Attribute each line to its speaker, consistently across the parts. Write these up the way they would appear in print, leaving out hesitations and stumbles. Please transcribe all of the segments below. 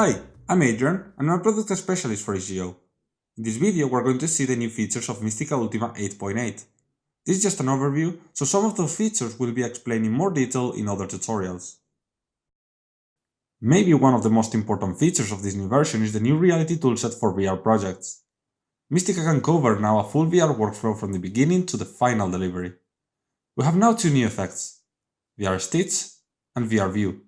Speaker 1: Hi, I'm Adrian and I'm a product specialist for HGO. In this video we're going to see the new features of Mystica Ultima 8.8. This is just an overview, so some of those features will be explained in more detail in other tutorials. Maybe one of the most important features of this new version is the new reality toolset for VR projects. Mystica can cover now a full VR workflow from the beginning to the final delivery. We have now two new effects, VR Stitch and VR View.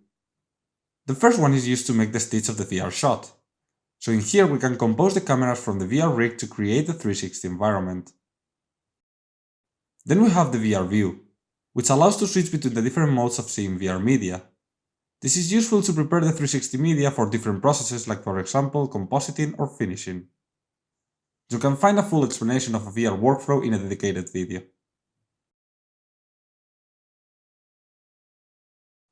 Speaker 1: The first one is used to make the stitch of the VR shot. So in here we can compose the cameras from the VR rig to create the 360 environment. Then we have the VR View, which allows to switch between the different modes of seeing VR media. This is useful to prepare the 360 media for different processes like for example compositing or finishing. You can find a full explanation of a VR workflow in a dedicated video.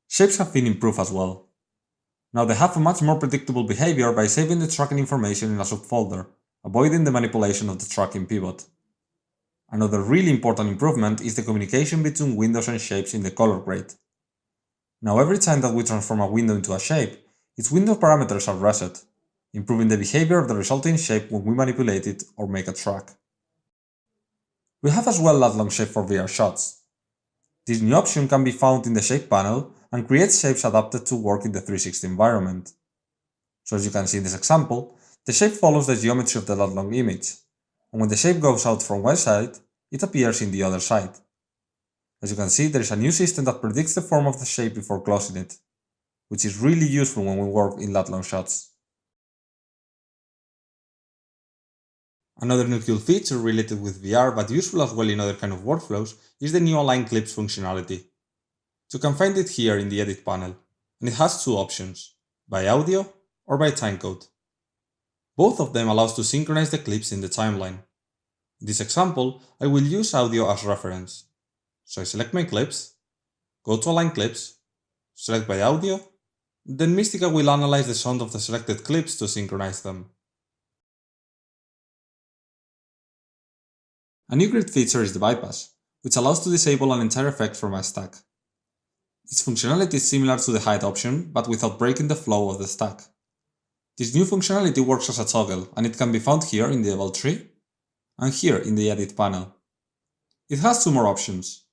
Speaker 1: Shapes have been improved as well. Now they have a much more predictable behavior by saving the tracking information in a subfolder, avoiding the manipulation of the tracking pivot. Another really important improvement is the communication between windows and shapes in the color grade. Now every time that we transform a window into a shape, its window parameters are reset, improving the behavior of the resulting shape when we manipulate it or make a track. We have as well lat long shape for VR shots. This new option can be found in the shape panel and creates shapes adapted to work in the 360 environment. So as you can see in this example, the shape follows the geometry of the lat long image, and when the shape goes out from one side, it appears in the other side. As you can see, there is a new system that predicts the form of the shape before closing it, which is really useful when we work in lat long shots. Another new cool feature related with VR but useful as well in other kind of workflows is the new Align Clips functionality. You can find it here in the edit panel, and it has two options, by audio or by timecode. Both of them allow us to synchronize the clips in the timeline. In this example, I will use audio as reference. So I select my clips, go to Align Clips, select by audio, then Mystica will analyze the sound of the selected clips to synchronize them. A new great feature is the bypass, which allows to disable an entire effect from a stack. Its functionality is similar to the hide option, but without breaking the flow of the stack. This new functionality works as a toggle, and it can be found here in the Eval tree, and here in the edit panel. It has two more options,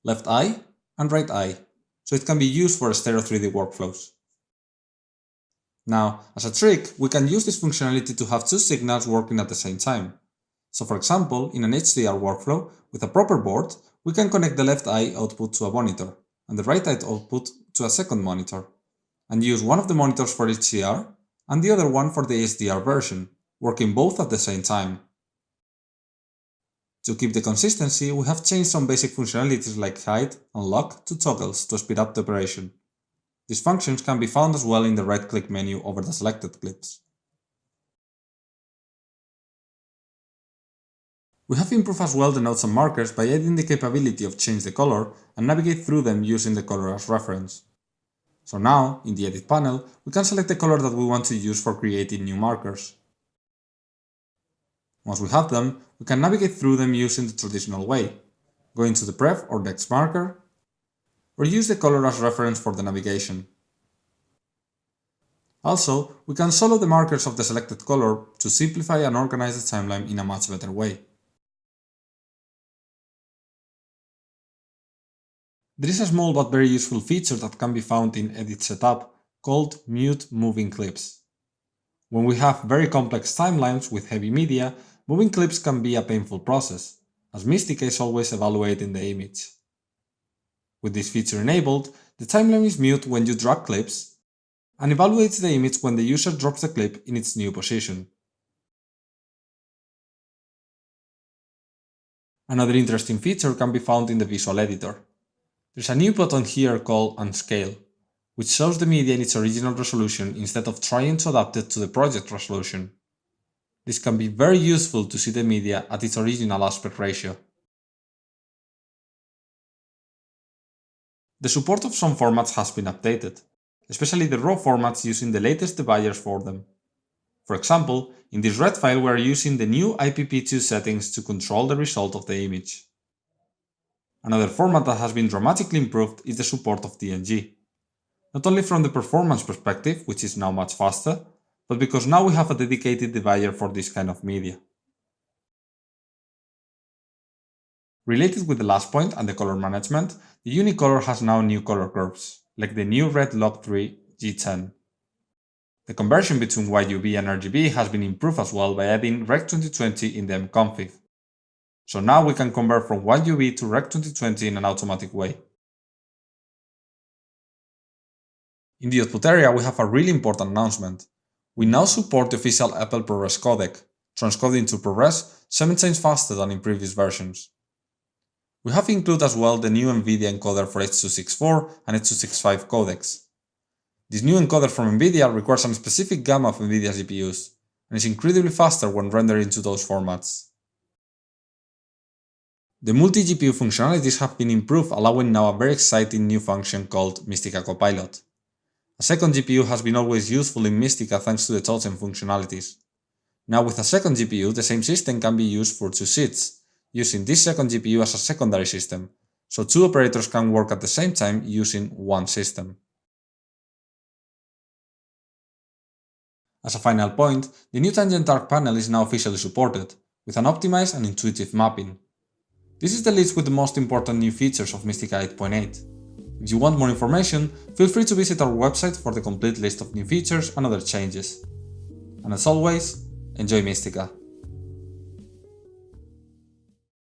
Speaker 1: left eye and right eye, so it can be used for stereo 3D workflows. Now, as a trick, we can use this functionality to have two signals working at the same time. So for example, in an HDR workflow, with a proper board, we can connect the left eye output to a monitor, and the right eye output to a second monitor, and use one of the monitors for HDR and the other one for the HDR version, working both at the same time. To keep the consistency, we have changed some basic functionalities like hide and lock to toggles to speed up the operation. These functions can be found as well in the right-click menu over the selected clips. We have improved as well the nodes and markers by adding the capability of change the color and navigate through them using the color as reference. So now, in the edit panel, we can select the color that we want to use for creating new markers. Once we have them, we can navigate through them using the traditional way, going to the pref or next marker, or use the color as reference for the navigation. Also, we can solo the markers of the selected color to simplify and organize the timeline in a much better way. There is a small but very useful feature that can be found in Edit Setup called Mute Moving Clips. When we have very complex timelines with heavy media, moving clips can be a painful process, as Mystica is always evaluating the image. With this feature enabled, the timeline is mute when you drag clips, and evaluates the image when the user drops the clip in its new position. Another interesting feature can be found in the visual editor. There's a new button here called Unscale, which shows the media in its original resolution instead of trying to adapt it to the project resolution. This can be very useful to see the media at its original aspect ratio. The support of some formats has been updated, especially the RAW formats using the latest debugers for them. For example, in this red file we are using the new IPP2 settings to control the result of the image. Another format that has been dramatically improved is the support of DNG. not only from the performance perspective, which is now much faster, but because now we have a dedicated divider for this kind of media. Related with the last point and the color management, the Unicolor has now new color curves, like the new red Log3 G10. The conversion between YUV and RGB has been improved as well by adding Rec 2020 in the mconfig. So now we can convert from YUV to Rec 2020 in an automatic way. In the output area, we have a really important announcement. We now support the official Apple ProRes codec, transcoding to ProRes 7 times faster than in previous versions. We have included as well the new NVIDIA encoder for H.264 and H.265 codecs. This new encoder from NVIDIA requires a specific gamma of NVIDIA GPUs, and is incredibly faster when rendering to those formats. The multi-GPU functionalities have been improved, allowing now a very exciting new function called Mystica Copilot. A second GPU has been always useful in Mystica thanks to the totem functionalities. Now with a second GPU, the same system can be used for 2 seats, using this second GPU as a secondary system, so 2 operators can work at the same time using one system. As a final point, the new tangent arc panel is now officially supported, with an optimized and intuitive mapping. This is the list with the most important new features of Mystica 8.8. If you want more information, feel free to visit our website for the complete list of new features and other changes. And as always, enjoy Mystica!